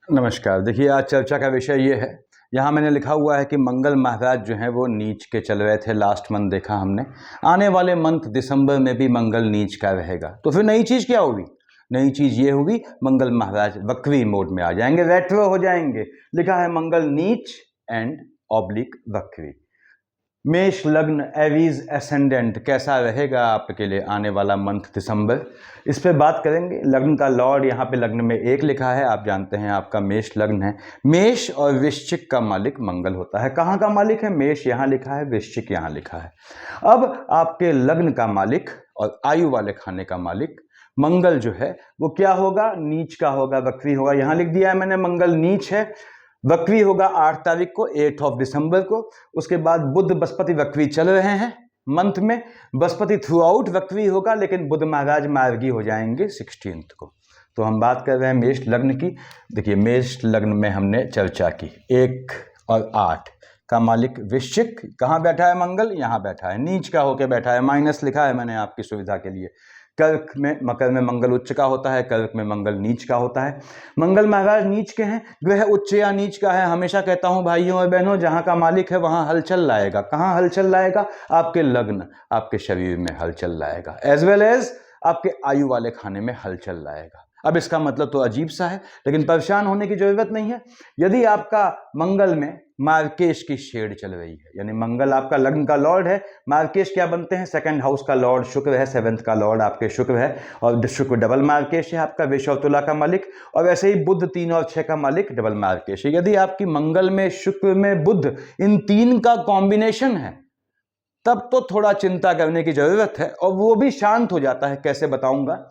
नमस्कार। देखिए, आज चर्चा का विषय ये है, यहाँ मैंने लिखा हुआ है कि मंगल महाराज जो हैं वो नीच के चल रहे थे। लास्ट मंथ देखा हमने, आने वाले मंथ दिसंबर में भी मंगल नीच का रहेगा। तो फिर नई चीज़ क्या होगी? नई चीज़ ये होगी, मंगल महाराज वक्री मोड में आ जाएंगे, रेट्रो हो जाएंगे। लिखा है मंगल नीच एंड ऑब्लिक वक्री। मेष लग्न एरीज एसेंडेंट कैसा रहेगा आपके लिए आने वाला मंथ दिसंबर, इस पे बात करेंगे। लग्न का लॉर्ड यहाँ पे लग्न में एक लिखा है, आप जानते हैं आपका मेष लग्न है। मेष और वृश्चिक का मालिक मंगल होता है। कहाँ का मालिक है? मेष यहाँ लिखा है, वृश्चिक यहाँ लिखा है। अब आपके लग्न का मालिक और आयु वाले खाने का मालिक मंगल जो है वो क्या होगा? नीच का होगा, वक्री होगा। यहाँ लिख दिया है मैंने, मंगल नीच है, वक्री होगा 8 तारीख को, 8 दिसंबर को। उसके बाद बुध बृहस्पति वक्री चल रहे हैं मंथ में। बृहस्पति थ्रू आउट वक्री होगा, लेकिन बुध महाराज मार्गी हो जाएंगे 16 को। तो हम बात कर रहे हैं मेष लग्न की। देखिए, मेष लग्न में हमने चर्चा की 1 और 8 का मालिक वृश्चिक। कहाँ बैठा है मंगल? यहाँ बैठा है, नीच का होकर बैठा है। माइनस लिखा है मैंने आपकी सुविधा के लिए। कर्क में, मकर में मंगल उच्च का होता है, कर्क में मंगल नीच का होता है। मंगल महाराज नीच के हैं, ग्रह उच्च या नीच का है। हमेशा कहता हूं भाइयों और बहनों, जहां का मालिक है वहां हलचल लाएगा। कहां हलचल लाएगा? आपके लग्न, आपके शरीर में हलचल लाएगा, एज वेल एज आपके आयु वाले खाने में हलचल लाएगा। अब इसका मतलब तो अजीब सा है, लेकिन परेशान होने की जरूरत नहीं है। यदि आपका मंगल में मार्केश की शेड चल रही है, यानी मंगल आपका लग्न का लॉर्ड है। मार्केश क्या बनते हैं? सेकंड हाउस का लॉर्ड शुक्र है, 7th का लॉर्ड आपके शुक्र है, और शुक्र डबल मार्केश है आपका, वृष और तुला का मालिक। और वैसे ही बुध 3 और 6 का मालिक डबल मार्केश है। यदि आपकी मंगल में, शुक्र में, बुध, इन 3 का कॉम्बिनेशन है, तब तो थोड़ा चिंता करने की जरूरत है, और वो भी शांत हो जाता है। कैसे बताऊंगा?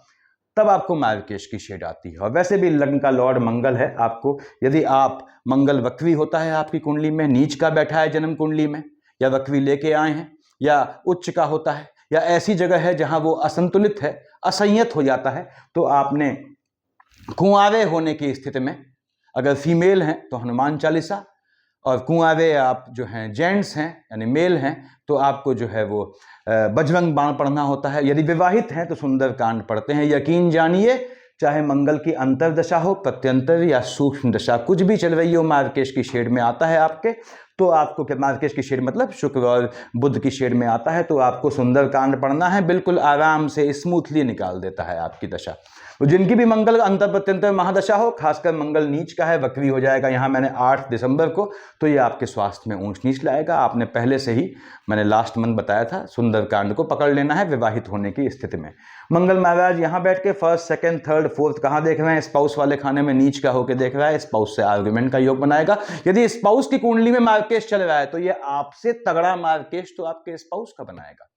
तब आपको मार्केश की शेड आती है। और वैसे भी लग्न का लॉर्ड मंगल है आपको। यदि आप मंगल वक्री होता है आपकी कुंडली में, नीच का बैठा है जन्म कुंडली में, या वक्री लेके आए हैं, या उच्च का होता है, या ऐसी जगह है जहां वो असंतुलित है, असंयत हो जाता है, तो आपने कुंवारे होने की स्थिति में, अगर फीमेल हैं तो हनुमान चालीसा, और कुंवारे आप जो हैं जेंट्स हैं यानी मेल हैं, तो आपको जो है वो बजरंग बाण पढ़ना होता है। यदि विवाहित हैं तो सुंदरकांड पढ़ते हैं। यकीन जानिए, चाहे मंगल की अंतरदशा हो, प्रत्यंतर या सूक्ष्म दशा, कुछ भी चल रही हो, मार्केश की शेड में आता है आपके, तो आपको क्या, मार्केश की शेड मतलब शुक्र और बुध की शेड में आता है, तो आपको सुंदरकांड पढ़ना है। बिल्कुल आराम से स्मूथली निकाल देता है आपकी दशा। तो जिनकी भी मंगल अंतर प्रत्यंतर महादशा हो, खासकर मंगल नीच का है, वक्री हो जाएगा यहाँ मैंने 8 दिसंबर को, तो ये आपके स्वास्थ्य में ऊंच नीच लाएगा। आपने पहले से ही, मैंने लास्ट मंथ बताया था, सुंदरकांड को पकड़ लेना है विवाहित होने की स्थिति में। मंगल महाराज यहाँ बैठ के 1st, 2nd, 3rd, 4th कहाँ देख रहे हैं? स्पाउस वाले खाने में नीच का होकर देख रहा है। स्पाउस से आर्गुमेंट का योग बनाएगा। यदि स्पाउस की कुंडली में मार्केश चल रहा है तो ये आपसे तगड़ा मार्केश तो आपके स्पाउस का बनाएगा।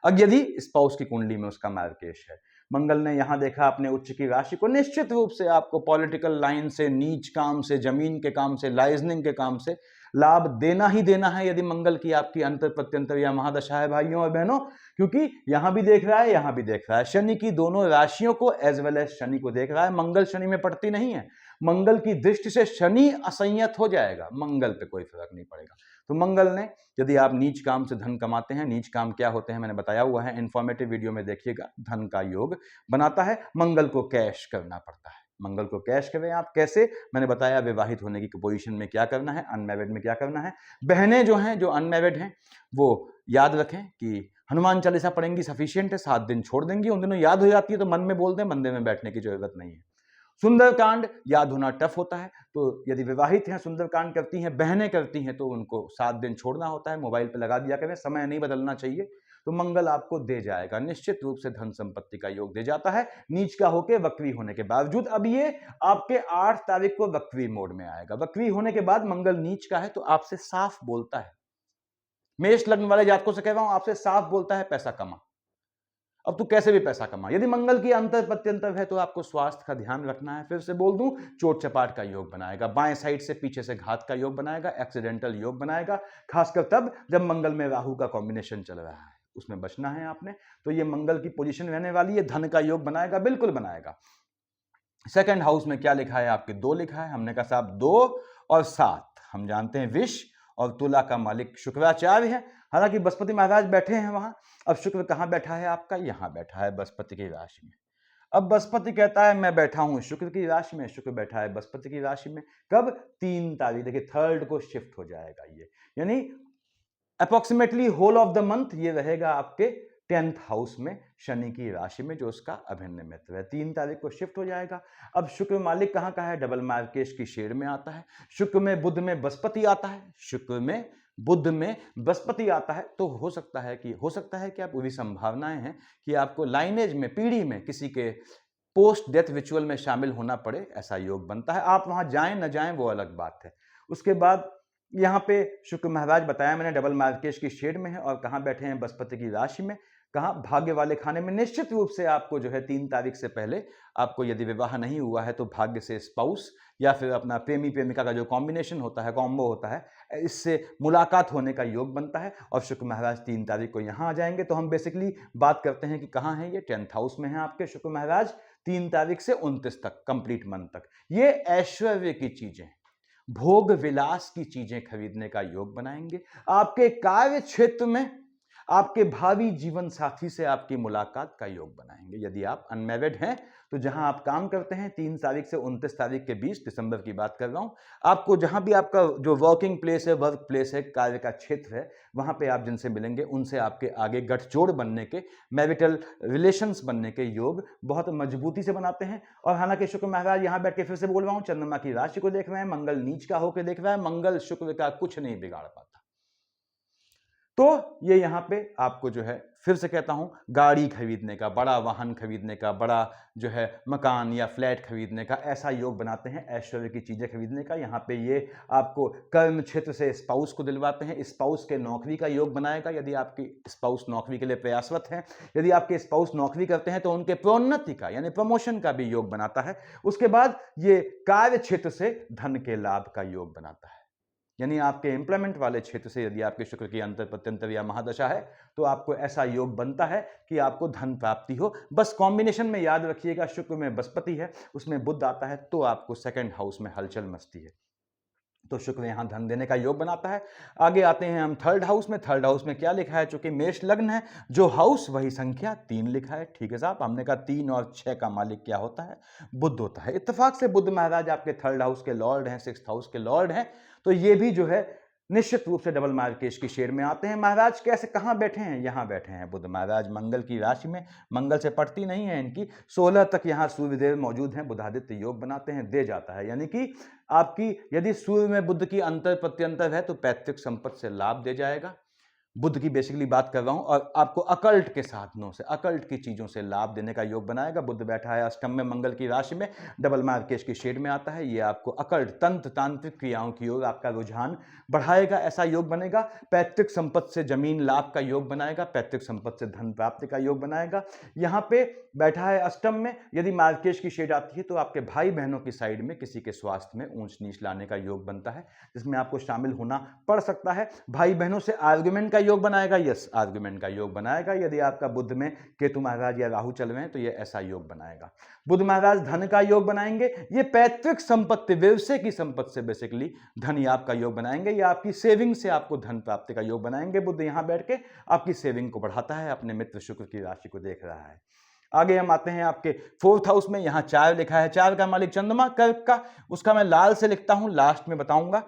अब यदि स्पाउस की कुंडली में उसका मार्केश है, मंगल ने यहां देखा अपने उच्च की राशि को, निश्चित रूप से आपको पॉलिटिकल लाइन से, नीच काम से, जमीन के काम से, लाइजनिंग के काम से लाभ देना ही देना है, यदि मंगल की आपकी अंतर प्रत्यंतर या महादशा है भाइयों और बहनों। क्योंकि यहां भी देख रहा है, यहां भी देख रहा है, शनि की दोनों राशियों को एज वेल एज शनि को देख रहा है। मंगल शनि में पड़ती नहीं है। मंगल की दृष्टि से शनि असंयत हो जाएगा, मंगल पे कोई फर्क नहीं पड़ेगा। तो मंगल ने, यदि आप नीच काम से धन कमाते हैं, नीच काम क्या होते हैं मैंने बताया हुआ है, इंफॉर्मेटिव वीडियो में देखिएगा, धन का योग बनाता है। मंगल को कैश करना पड़ता है। मंगल को कैश करें आप कैसे, मैंने बताया। विवाहित होने की पोजीशन में क्या करना है, अनमैरिड में क्या करना है। बहनें जो हैं, जो अनमैरिड हैं, वो याद रखें कि हनुमान चालीसा पढ़ेंगी सफिशियंट है, 7 दिन छोड़ देंगी, उन दिनों याद हो जाती है तो मन में बोल दें, मंदिर में बैठने की जरूरत नहीं है। सुंदरकांड याद होना टफ होता है, तो यदि विवाहित हैं, सुंदरकांड करती हैं, बहनें करती हैं, तो उनको 7 दिन छोड़ना होता है, मोबाइल पे लगा दिया करें, समय नहीं बदलना चाहिए। तो मंगल आपको दे जाएगा, निश्चित रूप से धन संपत्ति का योग दे जाता है, नीच का होके वक्री होने के बावजूद। अब ये आपके 8 तारीख को वक्री मोड में आएगा। वक्री होने के बाद मंगल नीच का है, तो आपसे साफ बोलता है। मेष लग्न वाले जातकों से कह रहा हूं, आपसे साफ बोलता है, पैसा कमा। अब तू कैसे भी पैसा कमा। यदि मंगल की अंतर प्रत्यंतर है तो आपको स्वास्थ्य का ध्यान रखना है। फिर से बोल दूं, चोट चपाट का योग बनाएगा, बाएं साइड से पीछे से घात का योग बनाएगा, एक्सीडेंटल योग बनाएगा, खासकर तब जब मंगल में राहु का कॉम्बिनेशन चल रहा है, उसमें बचना है आपने। तो ये मंगल की पोजीशन रहने वाली है, धन का योग बनाएगा, बिल्कुल बनाएगा। सेकंड हाउस में क्या लिखा है आपके? 2 लिखा है। हमने कहा साहब 2 और 7, हम जानते हैं विष और तुला का मालिक शुक्राचार्य है। हालांकि बृहस्पति महाराज बैठे हैं वहां। अब शुक्र कहां बैठा है आपका? यहां बैठा है बृहस्पति की राशि में। अब बृहस्पति कहता है मैं बैठा हूं शुक्र की राशि में, शुक्र बैठा है बृहस्पति की राशि में। कब? 3 तारीख, देखिए 3rd को शिफ्ट हो जाएगा ये, यानी approximately whole of the month ये रहेगा आपके 10th हाउस में, शनि की राशि में, जो उसका अभिन्न मित्र है। 3 तारीख को शिफ्ट हो जाएगा। अब शुक्र मालिक कहाँ का है? डबल मार्केश की शेड में आता है। शुक्र में बुध में बृहस्पति आता है, शुक्र में बुध में बृहस्पति आता है, तो हो सकता है कि आप पूरी संभावनाएं हैं कि आपको लाइनेज में, पीढ़ी में किसी के पोस्ट डेथ रिचुअल में शामिल होना पड़े, ऐसा योग बनता है। आप वहां जाएं न जाएं वो अलग बात है। उसके बाद यहाँ पे शुक्र महाराज बताया मैंने डबल मार्केश की शेड में है और कहाँ बैठे हैं? बृहस्पति की राशि में। कहाँ? भाग्य वाले खाने में। निश्चित रूप से आपको जो है 3 तारीख से पहले आपको यदि विवाह नहीं हुआ है तो भाग्य से स्पाउस या फिर अपना प्रेमी प्रेमिका का जो कॉम्बिनेशन होता है, कॉम्बो होता है, इससे मुलाकात होने का योग बनता है। और शुक्र महाराज 3 तारीख को यहाँ आ जाएंगे। तो हम बेसिकली बात करते हैं कि कहाँ है ये? 10th हाउस में है आपके शुक्र महाराज, 3 तारीख से 29 तक, कंप्लीट मंथ तक। ये ऐश्वर्य की चीजें, भोग विलास की चीजें खरीदने का योग बनाएंगे। आपके कार्य क्षेत्र में आपके भावी जीवन साथी से आपकी मुलाकात का योग बनाएंगे। यदि आप अनमैरिड हैं तो जहां आप काम करते हैं 3 तारीख से 29 तारीख के बीच, दिसंबर की बात कर रहा हूं, आपको जहां भी आपका जो वर्किंग प्लेस है, वर्क प्लेस है, कार्य का क्षेत्र है, वहां पे आप जिनसे मिलेंगे उनसे आपके आगे गठजोड़ बनने के, मैरिटल रिलेशंस बनने के योग बहुत मजबूती से बनाते हैं। और हालांकि शुक्र महाराज यहां बैठ के फिर से बोल रहा हूं, चंद्रमा की राशि को देख रहे हैं, मंगल नीच का होकर देख रहा है, मंगल शुक्र का कुछ नहीं बिगाड़ पाता। तो ये यहां पे आपको जो है, फिर से कहता हूं, गाड़ी खरीदने का, बड़ा वाहन खरीदने का, बड़ा जो है मकान या फ्लैट खरीदने का, ऐसा योग बनाते हैं। ऐश्वर्य की चीजें खरीदने का। यहाँ पे ये आपको कर्म क्षेत्र से स्पाउस को दिलवाते हैं। स्पाउस के नौकरी का योग बनाएगा। यदि आपकी स्पाउस नौकरी के लिए प्रयासरत हैं, यदि आपके स्पाउस नौकरी करते हैं तो उनके प्रोन्नति का यानी प्रमोशन का भी योग बनाता है। उसके बाद ये कार्य क्षेत्र से धन के लाभ का योग बनाता है। यानी आपके एम्प्लॉयमेंट वाले क्षेत्र से यदि आपके शुक्र की अंतर प्रत्यंतर या महादशा है तो आपको ऐसा योग बनता है कि आपको धन प्राप्ति हो। बस कॉम्बिनेशन में याद रखिएगा, शुक्र में बृहस्पति है, उसमें बुध आता है, तो आपको 2nd हाउस में हलचल मचती है, तो शुक्र यहां धन देने का योग बनाता है। आगे आते हैं हम 3rd हाउस में। 3rd हाउस में क्या लिखा है? चूंकि मेष लग्न है, जो हाउस वही संख्या 3 लिखा है। ठीक है साहब, हमने कहा 3 और 6 का मालिक क्या होता है? बुध होता है। इत्तेफाक से बुध महाराज आपके 3rd हाउस के लॉर्ड हैं, 6th हाउस के लॉर्ड हैं, तो ये भी जो है निश्चित रूप से डबल मार्केश की शेड में आते हैं। महाराज कैसे, कहां बैठे हैं? यहां बैठे हैं बुध महाराज मंगल की राशि में। मंगल से पड़ती नहीं है इनकी, 16 तक यहां सूर्यदेव मौजूद हैं, बुधादित्य योग बनाते हैं, दे जाता है। यानी कि आपकी यदि सूर्य में बुध की अंतर प्रत्यंतर है तो पैतृक संपत्ति से लाभ दे जाएगा। बुध की बेसिकली बात कर रहा हूं, और आपको अकल्ट के साधनों से, अकल्ट की चीजों से लाभ देने का योग बनाएगा। बुध बैठा है अष्टम में मंगल की राशि में, डबल मार्केश की शेड में आता है। ये आपको अकल्ट, तंत्र तांत्रिक क्रियाओं की ओर आपका रुझान बढ़ाएगा, ऐसा योग बनेगा। पैतृक संपत्ति से जमीन लाभ का योग बनाएगा, पैतृक संपत्ति से धन प्राप्ति का योग बनाएगा। यहां पे बैठा है अष्टम में, यदि मार्केश की शेड आती है तो आपके भाई बहनों की साइड में किसी के स्वास्थ्य में ऊंच नीच लाने का योग बनता है, जिसमें आपको शामिल होना पड़ सकता है। भाई बहनों से आर्गुमेंट का योग बनाएगा, यस, आर्गुमेंट का योग बनाएगा। यदि आपका बुध में केतु महाराज या राहु चल रहे हैं तो ये ऐसा योग बनाएगा। बुध महाराज धन का योग बनाएंगे। ये पैतृक संपत्ति, व्यवसाय की संपत्ति से बेसिकली धन याप का योग बनाएंगे, या आपकी सेविंग से आपको धन प्राप्ति का योग बनाएंगे। बुध यहां बैठ के आपकी सेविंग को बढ़ाता है, अपने मित्र शुक्र की राशि को देख रहा है। आगे हम आते हैं आपके 4th हाउस में। यहां 4 लिखा है, 4 का मालिक चंद्रमा, कर्क का, उसका मैं लाल से लिखता हूं, लास्ट में बताऊंगा।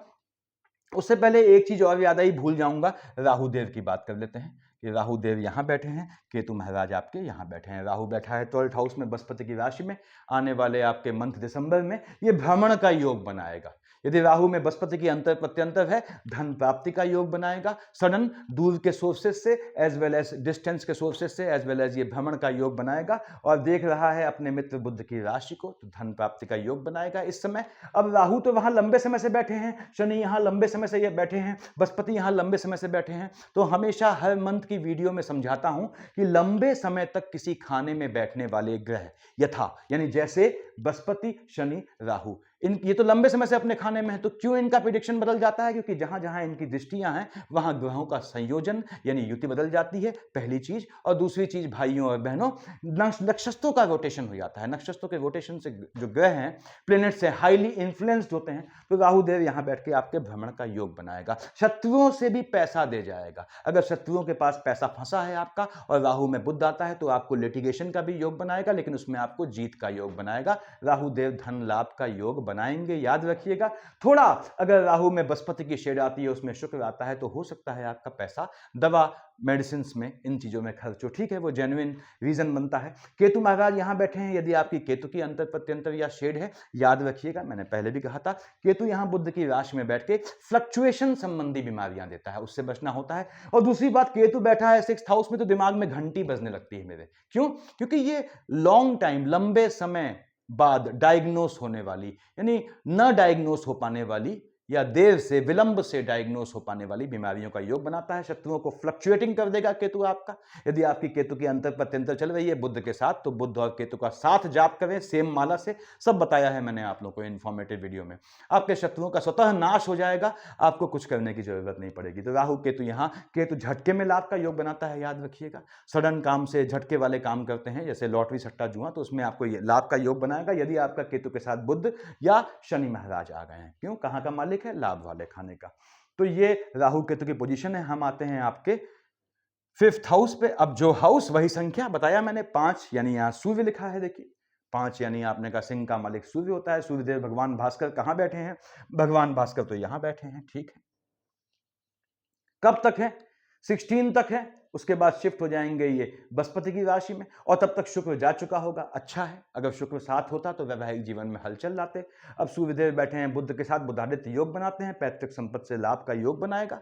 उससे पहले एक चीज और याद आई, भूल जाऊंगा, राहु देव की बात कर लेते हैं कि राहु देव यहां बैठे हैं, केतु महाराज आपके यहां बैठे हैं। राहु बैठा है 12th हाउस में बृहस्पति की राशि में। आने वाले आपके मंथ दिसंबर में ये भ्रमण का योग बनाएगा। यदि राहु में बृहस्पति की अंतर प्रत्यंतर है, धन प्राप्ति का योग बनाएगा, सडन दूर के सोर्सेस से एज वेल एज डिस्टेंस के सोर्सेस से एज वेल एज ये भ्रमण का योग बनाएगा। और देख रहा है अपने मित्र बुध की राशि को, तो धन प्राप्ति का योग बनाएगा इस समय। अब राहु तो वहां लंबे समय से बैठे हैं, शनि यहां लंबे समय से ये बैठे हैं, बृहस्पति यहां लंबे समय से बैठे हैं। तो हमेशा हर मंथ की वीडियो में समझाता हूं कि लंबे समय तक किसी खाने में बैठने वाले ग्रह, यथा यानी जैसे बृहस्पति, शनि, राहु, इन ये तो लंबे समय से अपने खाने में है, तो क्यों इनका प्रेडिक्शन बदल जाता है? क्योंकि जहां जहां इनकी दृष्टियां हैं वहां ग्रहों का संयोजन यानी युति बदल जाती है, पहली चीज। और दूसरी चीज भाइयों और बहनों, नक्षत्रों का रोटेशन हो जाता है। नक्षत्रों के रोटेशन से जो ग्रह हैं, प्लेनेट से हाईली इन्फ्लुएंस्ड होते हैं, तो राहु देव यहां बैठ के आपके भ्रमण का योग बनाएगा। शत्रुओं से भी पैसा दे जाएगा। अगर शत्रुओं के पास पैसा फंसा है आपका और राहु में बुध आता है, तो आपको लिटिगेशन का भी योग बनाएगा, लेकिन उसमें आपको जीत का योग बनाएगा। राहु देव धन लाभ का योग बनाएंगे, याद रखिएगा। थोड़ा अगर राहु में बृहस्पति की शेड आती है, उसमें शुक्र आता है, तो हो सकता है आपका पैसा दवा मेडिसिन में, इन चीजों में खर्च हो, ठीक है, वो जेन्युइन रीजन बनता है। केतु महाराज यहां बैठे हैं, यदि आपकी केतु की अंतर प्रत्यंतर या शेड है, याद रखिएगा, मैंने पहले भी कहा था, केतु यहां बुध की राशि में बैठ के फ्लक्चुएशन संबंधी बीमारियां देता है, उससे बचना होता है। और दूसरी बात, केतु बैठा है 6th हाउस में, तो दिमाग में घंटी बजने लगती है मेरे। क्यों? क्योंकि ये लॉन्ग टाइम, लंबे समय बाद डायग्नोस होने वाली, यानी न डायग्नोस हो पाने वाली या देर से, विलंब से डायग्नोस हो पाने वाली बीमारियों का योग बनाता है। शत्रुओं को फ्लक्चुएटिंग कर देगा केतु आपका। यदि आपकी केतु की अंतर प्रत्यंतर चल रही है बुध के साथ, तो बुध और केतु का साथ जाप करें सेम माला से, सब बताया है मैंने आप लोगों को इन्फॉर्मेटिव वीडियो में। आपके शत्रुओं का स्वतः नाश हो जाएगा, आपको कुछ करने की जरूरत नहीं पड़ेगी। तो राहु केतु यहाँ, केतु झटके में लाभ का योग बनाता है, याद रखिएगा। सडन काम से झटके वाले काम करते हैं, जैसे लॉटरी सट्टा जुआ, तो उसमें आपको लाभ का योग बनाएगा यदि आपका केतु के साथ बुध या शनि महाराज आ गए हैं। क्यों? कहां का मालिक है? लाभ वाले खाने का। तो ये राहु केतु की पोजीशन है। हम आते हैं आपके 5th हाउस पे। अब जो हाउस वही संख्या बताया मैंने, 5, यानी यहां सूर्य लिखा है, देखिए 5, यानी आपने कहा सिंह का मालिक सूर्य होता है। सूर्यदेव भगवान भास्कर कहां बैठे हैं? भगवान भास्कर तो यहां बैठे हैं, ठीक है। कब तक है? 16 तक है, उसके बाद शिफ्ट हो जाएंगे ये बृहस्पति की राशि में, और तब तक शुक्र जा चुका होगा। अच्छा है, अगर शुक्र साथ होता तो वैवाहिक जीवन में हलचल लाते। अब सूर्यदेव बैठे हैं बुध के साथ, बुधादित्य योग बनाते हैं, पैतृक संपत्ति से लाभ का योग बनाएगा।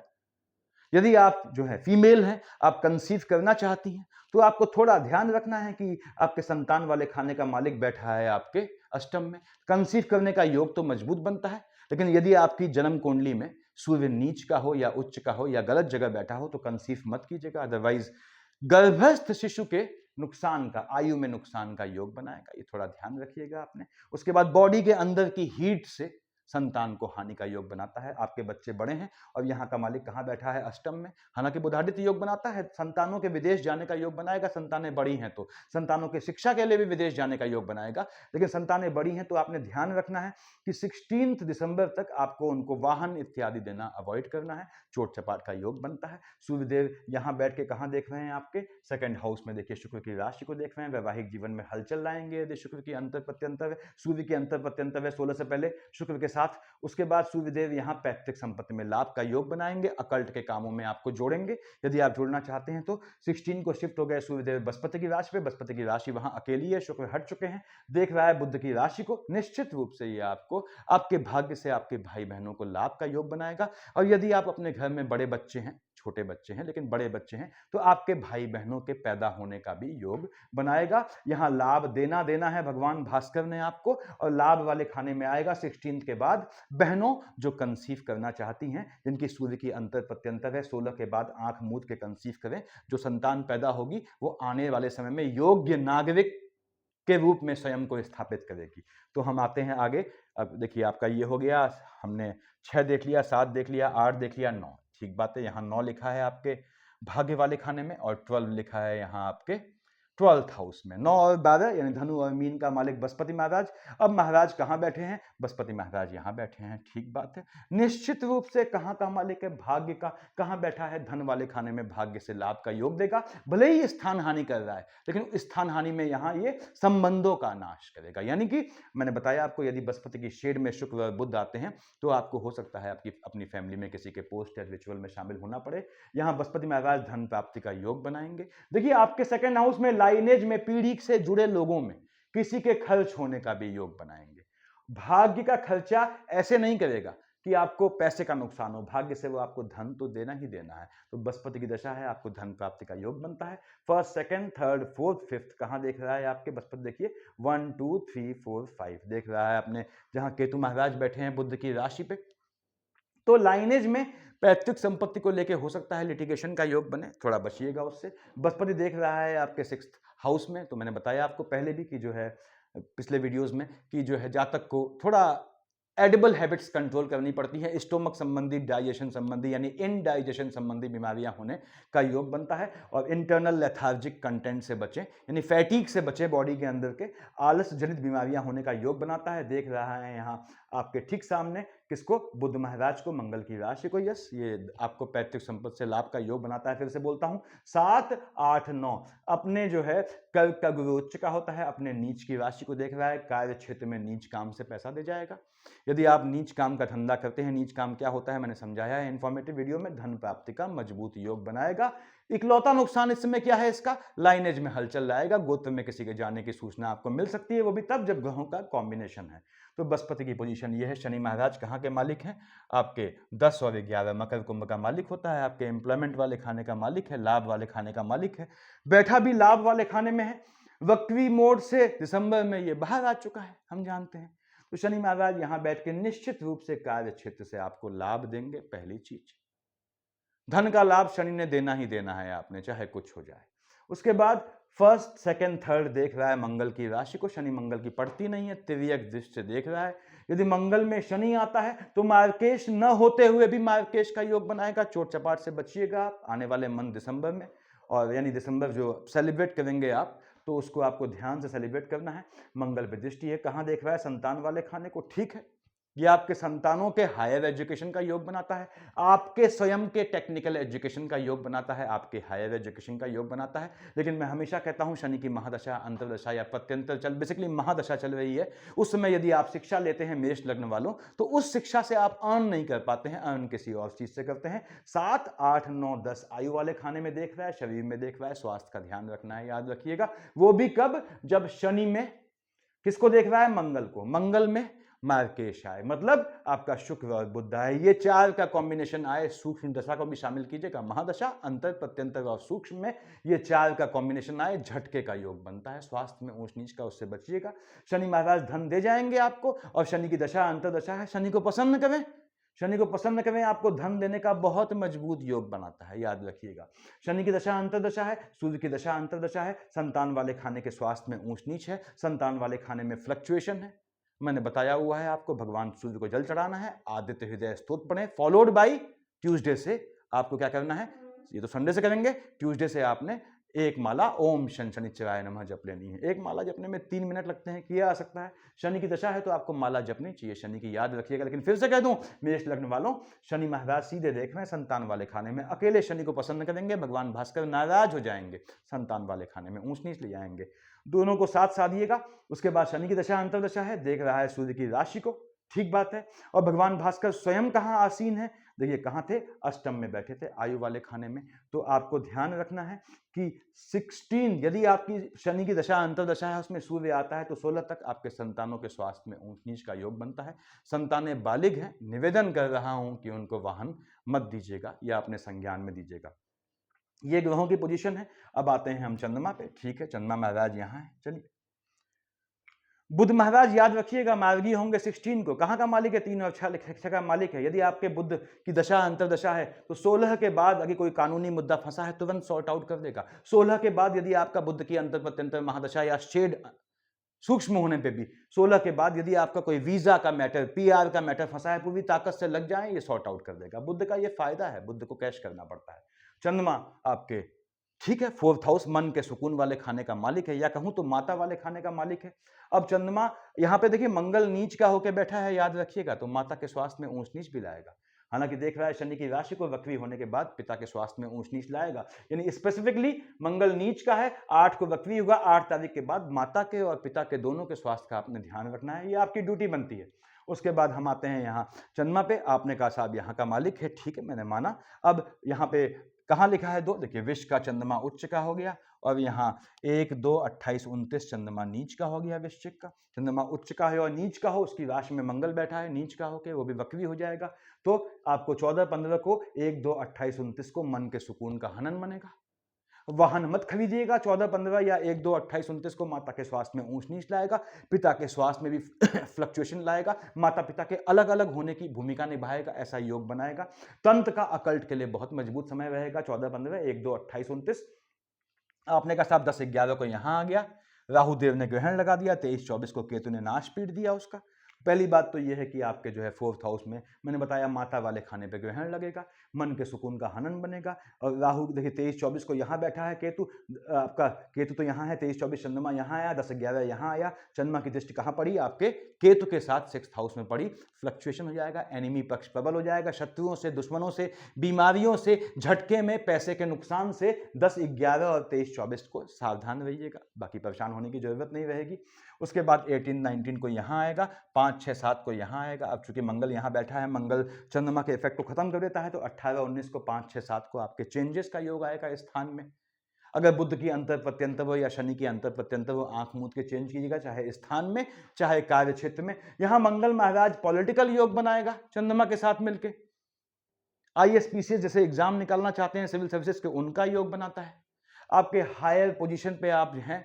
यदि आप जो है फीमेल हैं, आप कंसीव करना चाहती हैं, तो आपको थोड़ा ध्यान रखना है कि आपके संतान वाले खाने का मालिक बैठा है आपके अष्टम में। कंसीव करने का योग तो मजबूत बनता है, लेकिन यदि आपकी जन्म कुंडली में सूर्य नीच का हो या उच्च का हो या गलत जगह बैठा हो, तो कंसीव मत कीजिएगा, अदरवाइज गर्भस्थ शिशु के नुकसान का, आयु में नुकसान का योग बनाएगा। ये थोड़ा ध्यान रखिएगा आपने। उसके बाद बॉडी के अंदर की हीट से संतान को हानि का योग बनाता है। आपके बच्चे बड़े हैं और यहाँ का मालिक कहाँ बैठा है? अष्टम में। हालांकि बुधादित्य योग बनाता है, संतानों के विदेश जाने का योग बनाएगा। संतानें बड़ी हैं तो संतानों के शिक्षा के लिए भी विदेश जाने का योग बनाएगा, लेकिन संतानें बड़ी हैं तो आपने ध्यान रखना है कि 16 दिसंबर तक आपको उनको वाहन इत्यादि देना अवॉइड करना है। चोट चपाट का योग बनता है। सूर्यदेव यहाँ बैठ के कहाँ देख रहे हैं? आपके 2nd हाउस में। देखिए शुक्र की राशि को देख रहे हैं, वैवाहिक जीवन में हलचल लाएंगे यदि शुक्र की अंतर प्रत्यंतर है, सूर्य की अंतर प्रत्यंतर है 16 से पहले शुक्र के साथ। उसके बाद सूर्यदेव यहाँ पैतृक संपत्ति में लाभ का योग बनाएंगे, अकल्ट के कामों में आपको जोड़ेंगे यदि आप जुड़ना चाहते हैं तो। 16 को शिफ्ट हो गए सूर्यदेव बृहस्पति की राशि पे। बृहस्पति की राशि वहां अकेली है, शुक्र हट चुके हैं, देख रहा है बुध की राशि को। निश्चित रूप से ये आपको आपके भाग्य से आपके भाई बहनों को लाभ का योग बनाएगा। और यदि आप अपने घर में बड़े बच्चे हैं, छोटे बच्चे हैं लेकिन बड़े बच्चे हैं, तो आपके भाई बहनों के पैदा होने का भी योग बनाएगा। यहां लाभ देना है भगवान भास्कर ने आपको, और लाभ वाले खाने में आएगा 16 के बाद। बहनों जो कंसीव करना चाहती हैं, जिनकी सूर्य की अंतर प्रत्यंतर है, 16 के बाद आंख मूंद के कंसीव करें, जो संतान पैदा होगी वो आने वाले समय में योग्य नागरिक के रूप में स्वयं को स्थापित करेगी। तो हम आते हैं आगे। अब देखिए आपका ये हो गया, हमने 6 देख लिया, 7 देख लिया, 8 देख लिया, 9। ठीक बात है, यहाँ 9 लिखा है आपके भाग्य वाले खाने में, और 12 लिखा है यहाँ आपके 12th हाउस में। 9 और 12 यानी धनु और मीन का मालिक बृहस्पति महाराज। अब महाराज कहाँ बैठे हैं? बृहस्पति महाराज यहाँ बैठे हैं, ठीक बात है। निश्चित रूप से कहाँ का मालिक है? भाग्य का। कहाँ बैठा है? धन वाले खाने में, भाग्य से लाभ का योग देगा। भले ही स्थान हानि कर रहा है, लेकिन स्थान हानि में यहाँ ये संबंधों का नाश करेगा। यानी कि मैंने बताया आपको, यदि बृहस्पति की शेड में शुक्र और बुध आते हैं तो आपको हो सकता है आपकी अपनी फैमिली में किसी के पोस्ट या रिचुअल में शामिल होना पड़े। यहाँ बृहस्पति महाराज धन प्राप्ति का योग बनाएंगे। देखिए आपके 2nd हाउस में लाइनेज में, पीढ़ी से जुड़े लोगों में किसी के खर्च होने का भी योग बनाएंगे। भाग्य का खर्चा ऐसे नहीं करेगा कि आपको पैसे का नुकसान हो, भाग्य से वो आपको धन तो देना ही देना है। तो बृहस्पति की दशा है, आपको धन प्राप्ति का योग बनता है। 1st, 2nd, 3rd, 4th, 5th कहां देख रहा है आपके बृहस्पति? देखिए 1, 2, 3, 4, 5 देख रहा है अपने, जहां केतु महाराज बैठे हैं बुध की राशि पे। तो लाइनेज में पैतृक संपत्ति को लेके हो सकता है लिटिगेशन का योग बने, थोड़ा बचिएगा उससे। बृहस्पति देख रहा है आपके 6th हाउस में, तो मैंने बताया आपको पहले भी कि जो है पिछले वीडियोस में कि जो है जातक को थोड़ा एडिबल हैबिट्स कंट्रोल करनी पड़ती है, स्टोमक संबंधी, डाइजेशन संबंधी यानी इनडाइजेशन संबंधी बीमारियां होने का योग बनता है। और इंटरनल लेथार्जिक कंटेंट से बचें यानी फैटीग से बचें, बॉडी के अंदर के आलस जनित बीमारियां होने का योग बनाता है। देख रहा है यहाँ आपके ठीक सामने किसको, बुध महाराज को, मंगल की राशि को। यस, ये आपको पैतृक संपत्ति से लाभ का योग बनाता है। फिर से बोलता हूं, 7, 8, 9 अपने जो है कर्क का गुरु उच्च का होता है, अपने नीच की राशि को देख रहा है। कार्य क्षेत्र में नीच काम से पैसा दे जाएगा। यदि आप नीच काम का धंधा करते हैं, नीच काम क्या होता है मैंने समझाया है इन्फॉर्मेटिव वीडियो में, धन प्राप्ति का मजबूत योग बनाएगा। इकलौता नुकसान इस समय क्या है इसका, लाइनेज में हलचल लाएगा, गोत्र में किसी के जाने की सूचना आपको मिल सकती है, वो भी तब जब ग्रहों का कॉम्बिनेशन है। तो बृहस्पति की पोजीशन ये है। शनि महाराज कहाँ के मालिक हैं, आपके 10 और 11 मकर कुंभ का मालिक होता है, आपके एम्प्लॉयमेंट वाले खाने का मालिक है, लाभ वाले खाने का मालिक है, बैठा भी लाभ वाले खाने में है। वक्री मोड से दिसंबर में ये बाहर आ चुका है, हम जानते हैं। तो शनि महाराज यहां बैठ के निश्चित रूप से कार्य क्षेत्र से आपको लाभ देंगे। पहली चीज, धन का लाभ शनि ने देना ही देना है आपने, चाहे कुछ हो जाए। उसके बाद फर्स्ट, सेकंड, थर्ड देख रहा है मंगल की राशि को। शनि मंगल की पड़ती नहीं है, तिर्यक दृष्टि से देख रहा है। यदि मंगल में शनि आता है तो मार्केश न होते हुए भी मार्केश का योग बनाएगा। चोट चपाट से बचिएगा आप आने वाले मंथ दिसंबर में, और यानी दिसंबर जो सेलिब्रेट करेंगे आप, तो उसको आपको ध्यान से सेलिब्रेट करना है। मंगल पे दृष्टि है, कहाँ देख रहा है, संतान वाले खाने को। ठीक है, ये आपके संतानों के हायर एजुकेशन का योग बनाता है, आपके स्वयं के टेक्निकल एजुकेशन का योग बनाता है, आपके हायर एजुकेशन का योग बनाता है। लेकिन मैं हमेशा कहता हूं, शनि की महादशा, अंतरदशा या प्रत्यंतर चल, बेसिकली महादशा चल रही है, उस समय यदि आप शिक्षा लेते हैं मेष लग्न वालों, तो उस शिक्षा से आप अर्न नहीं कर पाते हैं, अर्न किसी और चीज से करते हैं। 7, 8, 9, 10 आयु वाले खाने में देख रहा है, शरीर में देख रहा है, स्वास्थ्य का ध्यान रखना है, याद रखिएगा। वो भी कब, जब शनि में किसको देख रहा है, मंगल को, मंगल में मार्केश आए, मतलब आपका शुक्र और बुध आए, ये 4 का कॉम्बिनेशन आए। सूक्ष्म दशा को भी शामिल कीजिएगा, महादशा, अंतर, प्रत्यंतर और सूक्ष्म में ये 4 का कॉम्बिनेशन आए, झटके का योग बनता है। स्वास्थ्य में ऊंच नीच का, उससे बचिएगा। शनि महाराज धन दे जाएंगे आपको, और शनि की दशा अंतरदशा है। शनि को प्रसन्न करें, शनि को प्रसन्न करें, आपको धन देने का बहुत मजबूत योग बनाता है, याद रखिएगा। शनि की दशा अंतरदशा है, सूर्य की दशा अंतरदशा है, संतान वाले खाने के स्वास्थ्य में ऊंच नीच है, संतान वाले खाने में फ्लक्चुएशन है। मैंने बताया हुआ है आपको, भगवान सूर्य को जल चढ़ाना है, आदित्य हृदय स्तोत्र पढ़ें, फॉलोड बाई ट्यूसडे से आपको क्या करना है, ये तो संडे से करेंगे, ट्यूसडे से आपने एक माला ओम शन शनिश्चराय नमः जप लेनी है। एक माला जपने में 3 मिनट लगते हैं, किया जा सकता है। शनि की दशा है तो आपको माला जपनी चाहिए, शनि की याद रखिएगा। लेकिन फिर से कह दूं, मेष लग्न वालों, शनि महाराज सीधे देख रहे हैं संतान वाले खाने में, अकेले शनि को पसंद करेंगे, भगवान भास्कर नाराज हो जाएंगे, संतान वाले खाने में ऊंच नीच ले जाएंगे। दोनों को साथ साधिएगा। उसके बाद शनि की दशा अंतरदशा है, देख रहा है सूर्य की राशि को, ठीक बात है। और भगवान भास्कर स्वयं कहां आसीन है, देखिए कहां थे, अष्टम में बैठे थे, आयु वाले खाने में। तो आपको ध्यान रखना है कि 16, यदि आपकी शनि की दशा अंतरदशा है, उसमें सूर्य आता है, तो 16 तक आपके संतानों के स्वास्थ्य में ऊंच नीच का योग बनता है। संतानें बालिग हैं, निवेदन कर रहा हूं कि उनको वाहन मत दीजिएगा या अपने संज्ञान में दीजिएगा। ये ग्रहों की पोजीशन है। अब आते हैं हम चंद्रमा पे। ठीक है, चंद्रमा महाराज यहाँ है। चलिए, बुध महाराज याद रखिएगा मार्गी होंगे 16 को। कहाँ का मालिक है, 3 और 6 का मालिक है। यदि आपके बुध की दशा अंतरदशा है तो 16 के बाद अगर कोई कानूनी मुद्दा फंसा है तुरंत सॉर्ट आउट कर देगा। 16 के बाद यदि आपका बुध की अंतर प्रत्यंतर महादशा या शेड सूक्ष्म होने पे भी 16 के बाद यदि आपका कोई वीजा का मैटर, पीआर का मैटर फंसा है, पूरी ताकत से लग जाए, ये सॉर्ट आउट कर देगा। बुध का ये फायदा है, बुध को कैश करना पड़ता है। चंद्रमा आपके ठीक है 4th हाउस, मन के सुकून वाले खाने का मालिक है, या कहूं तो माता वाले खाने का मालिक है। अब चंद्रमा यहां पे देखिए मंगल नीच का होकर बैठा है, याद रखिएगा, तो माता के स्वास्थ्य में ऊंच नीच भी लाएगा। हालांकि देख रहा है शनि की राशि को वक्री होने के बाद पिता के स्वास्थ्य में ऊंच नीच लाएगा, यानी स्पेसिफिकली मंगल नीच का है, 8 को वक्री होगा, 8 तारीख के बाद माता के और पिता के दोनों के स्वास्थ्य का आपने ध्यान रखना है, ये आपकी ड्यूटी बनती है। उसके बाद हम आते हैं यहाँ चंद्रमा पे। आपने कहा साहब यहाँ का मालिक है, ठीक है, मैंने माना। अब यहाँ पे कहाँ लिखा है 2, देखिए विष का चंद्रमा उच्च का हो गया, और यहाँ 1, 2, 28, 29 चंद्रमा नीच का हो गया। वृश्चिक का चंद्रमा उच्च का है और नीच का हो, उसकी राशि में मंगल बैठा है नीच का होके, वो भी वक्री हो जाएगा। तो आपको 14, 15 को 1, 2, 28, 29 को मन के सुकून का हनन बनेगा। वाहन मत खरीदिएगा 14, 15 या 1, 2, 28, 29 को। माता के स्वास्थ्य में ऊंच नीच लाएगा, पिता के स्वास्थ्य में भी फ्लक्चुएशन लाएगा, माता पिता के अलग अलग होने की भूमिका निभाएगा, ऐसा योग बनाएगा। तंत्र का अकल्ट के लिए बहुत मजबूत समय रहेगा 14, 15, 1, 2, 28, 29। आपने कहा साहब 10, 11 को यहां आ गया, राहु देव ने ग्रहण लगा दिया, 23-24 को केतु ने नाश पीट दिया उसका। पहली बात तो यह है कि आपके जो है 4th हाउस में मैंने बताया माता वाले खाने पे ग्रहण लगेगा, मन के सुकून का हनन बनेगा। और राहु देखिए 23-24 को यहाँ बैठा है केतु, आपका केतु तो यहाँ है, 23-24 चंद्रमा यहाँ आया, 10-11 यहाँ आया, चंद्रमा की दृष्टि कहाँ पड़ी, आपके केतु के साथ 6th हाउस में पड़ी। फ्लक्चुएशन हो जाएगा, एनिमी पक्ष प्रबल हो जाएगा, शत्रुओं से, दुश्मनों से, बीमारियों से, झटके में, पैसे के नुकसान से 10-11 और 23-24 को सावधान रहिएगा, बाकी परेशान होने की जरूरत नहीं रहेगी। उसके बाद 18-19 को यहाँ आएगा, 5-6-7 को यहाँ आएगा। अब चूंकि मंगल यहाँ बैठा है, मंगल चंद्रमा के इफेक्ट को खत्म कर देता है, तो 18-19 को 5-6-7 को आपके चेंजेस का योग आएगा इस स्थान में। अगर बुध की अंतर प्रत्यंतर हो या शनि की अंतर प्रत्यंतर हो, आंख मूंद के चेंज कीजिएगा, चाहे स्थान में चाहे कार्य क्षेत्र में। यहां मंगल महाराज पॉलिटिकल योग बनाएगा चंद्रमा के साथ मिलके। ISPCS जैसे एग्जाम निकालना चाहते हैं सिविल सर्विसेज के, उनका योग बनाता है। आपके हायर पोजीशन पे आप हैं,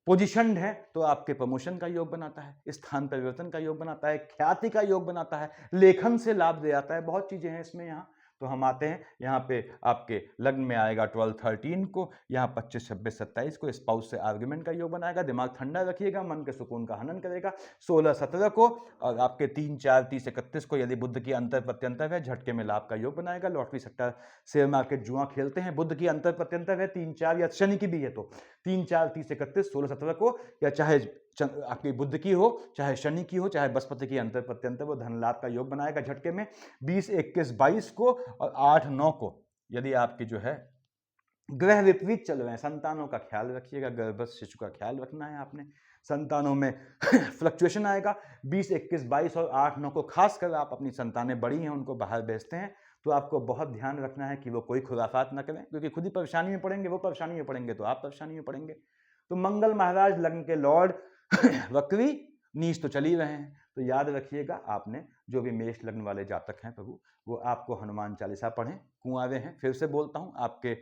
पोजिशनड है, तो आपके प्रमोशन का योग बनाता है, स्थान परिवर्तन का योग बनाता है, ख्याति का योग बनाता है, लेखन से लाभ दे जाता है, बहुत चीजें हैं इसमें। यहाँ तो हम आते हैं यहाँ पे आपके लग्न में आएगा 12-13 को, यहाँ 25-26-27 को स्पाउस से आर्गुमेंट का योग बनाएगा, दिमाग ठंडा रखिएगा, मन के सुकून का हनन करेगा। 16-17 को और आपके 3-4-30-31 को यदि बुध की अंतर प्रत्यंतर है, झटके में लाभ का योग बनाएगा। लॉटरी सट्टा शेयर मार्केट जुआ खेलते हैं, बुध की अंतर प्रत्यंतर है 3-4 या शनि की भी है, तो 3-4-30-31 16-17 को, या चाहे आपकी बुध की हो, चाहे शनि की हो, चाहे बृहस्पति की अंतर प्रत्यंतर, वो धन लाभ का योग बनाएगा झटके में। 20-21-22 को और 8-9 को यदि आपकी जो है ग्रह विपरीत चल रहे हैं, संतानों का ख्याल रखिएगा, गर्भस्थ शिशु का ख्याल रखना है आपने, संतानों में फ्लक्चुएशन आएगा। 20-21-22 और 8-9 को खासकर आप अपनी संतानें बड़ी हैं, उनको बाहर भेजते हैं, तो आपको बहुत ध्यान रखना है कि वो कोई खुराफात ना करें, क्योंकि खुद ही परेशानी में पड़ेंगे, वो परेशानी में पड़ेंगे तो आप परेशानी में पड़ेंगे। तो मंगल महाराज लग्न के लॉर्ड वक्री नीच तो चल ही रहे हैं, तो याद रखिएगा आपने जो भी मेष लग्न वाले जातक हैं प्रभु, वो आपको हनुमान चालीसा पढ़ें। कुंवारे हैं, फिर से बोलता हूं, आपके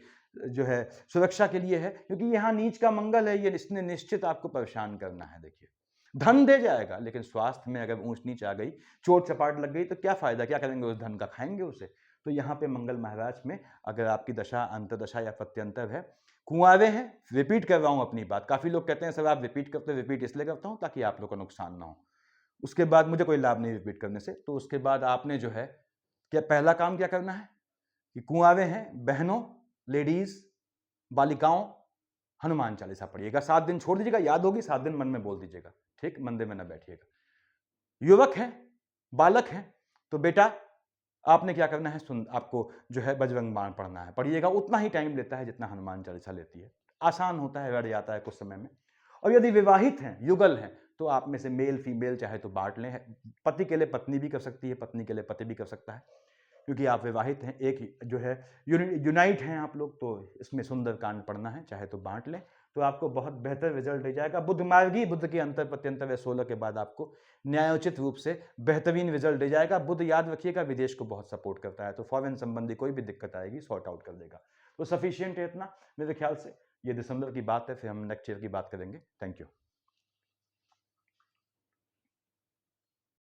जो है सुरक्षा के लिए है, क्योंकि यहाँ नीच का मंगल है, ये इसने निश्चित आपको परेशान करना है। देखिए धन दे जाएगा, लेकिन स्वास्थ्य में अगर ऊंच नीच आ गई, चोट चपाट लग गई, तो क्या फायदा, क्या करेंगे उस धन का, खाएंगे उसे। तो यहाँ पे मंगल महाराज में अगर आपकी दशा अंतदशा या प्रत्यंतर है, कुंवारे हैं, रिपीट कर रहा हूं अपनी बात, काफी लोग कहते हैं सर आप रिपीट करते, रिपीट इसलिए करता हूं ताकि आप लोग का नुकसान ना हो, उसके बाद मुझे कोई लाभ नहीं रिपीट करने से। तो उसके बाद आपने जो है क्या पहला काम क्या करना है कि कुंवारे हैं, बहनों, लेडीज, बालिकाओं, हनुमान चालीसा पढ़िएगा। 7 दिन छोड़ दीजिएगा, याद होगी 7 दिन मन में बोल दीजिएगा, ठीक, मंदिर में ना बैठिएगा। युवक हैं, बालक हैं, तो बेटा आपने क्या करना है, आपको जो है बजरंग बाण पढ़ना है, पढ़िएगा, उतना ही टाइम लेता है जितना हनुमान चालीसा लेती है, आसान होता है, रट जाता है कुछ समय में। और यदि विवाहित हैं, युगल हैं, तो आप में से मेल फीमेल चाहे तो बांट लें, पति के लिए पत्नी भी कर सकती है, पत्नी के लिए पति भी कर सकता है, क्योंकि आप विवाहित हैं, एक जो है यूनाइट हैं आप लोग, तो इसमें सुंदरकांड पढ़ना है, चाहे तो बांट लें, तो आपको बहुत बेहतर रिजल्ट दे जाएगा। बुध मार्गी, बुध की अंतर प्रत्यंतर 16 के बाद आपको न्यायोचित रूप से बेहतरीन रिजल्ट दे जाएगा। बुध याद रखिएगा विदेश को बहुत सपोर्ट करता है, तो फॉरेन संबंधी कोई भी दिक्कत आएगी सॉर्ट आउट कर देगा। तो सफिशियंट है इतना मेरे ख्याल से, ये दिसंबर की बात है, फिर हम नेक्स्ट ईयर की बात करेंगे। Thank you.